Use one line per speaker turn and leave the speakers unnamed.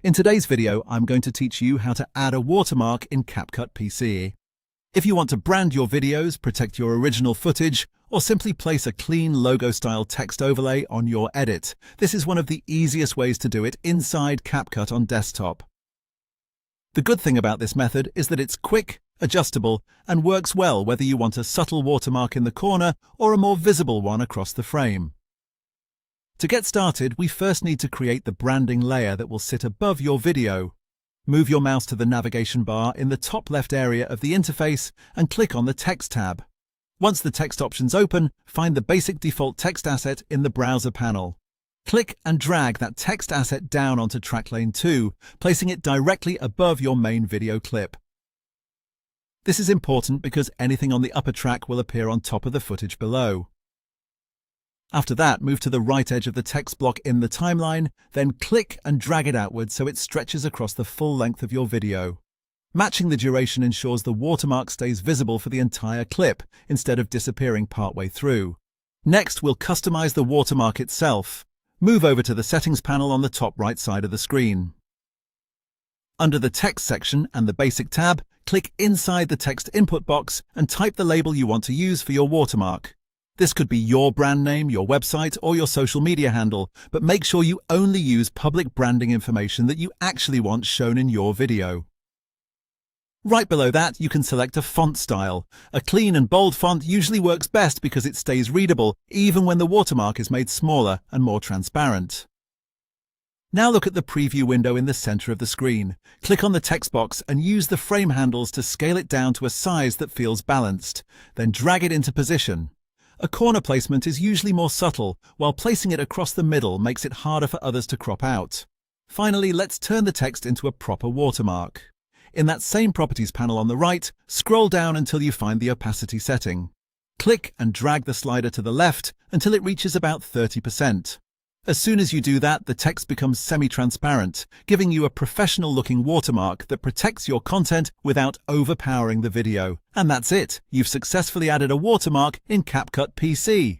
In today's video, I'm going to teach you how to add a watermark in CapCut PC. If you want to brand your videos, protect your original footage, or simply place a clean logo-style text overlay on your edit, this is one of the easiest ways to do it inside CapCut on desktop. The good thing about this method is that it's quick, adjustable, and works well whether you want a subtle watermark in the corner or a more visible one across the frame. To get started, we first need to create the branding layer that will sit above your video. Move your mouse to the navigation bar in the top left area of the interface and click on the Text tab. Once the text options open, find the basic default text asset in the browser panel. Click and drag that text asset down onto track lane 2, placing it directly above your main video clip. This is important because anything on the upper track will appear on top of the footage below. After that, move to the right edge of the text block in the timeline, then click and drag it outward so it stretches across the full length of your video. Matching the duration ensures the watermark stays visible for the entire clip, instead of disappearing partway through. Next, we'll customize the watermark itself. Move over to the Settings panel on the top right side of the screen. Under the Text section and the Basic tab, click inside the text input box and type the label you want to use for your watermark. This could be your brand name, your website, or your social media handle, but make sure you only use public branding information that you actually want shown in your video. Right below that, you can select a font style. A clean and bold font usually works best because it stays readable, even when the watermark is made smaller and more transparent. Now look at the preview window in the center of the screen. Click on the text box and use the frame handles to scale it down to a size that feels balanced. Then drag it into position. A corner placement is usually more subtle, while placing it across the middle makes it harder for others to crop out. Finally, let's turn the text into a proper watermark. In that same Properties panel on the right, scroll down until you find the opacity setting. Click and drag the slider to the left until it reaches about 30%. As soon as you do that, the text becomes semi-transparent, giving you a professional-looking watermark that protects your content without overpowering the video. And that's it! You've successfully added a watermark in CapCut PC.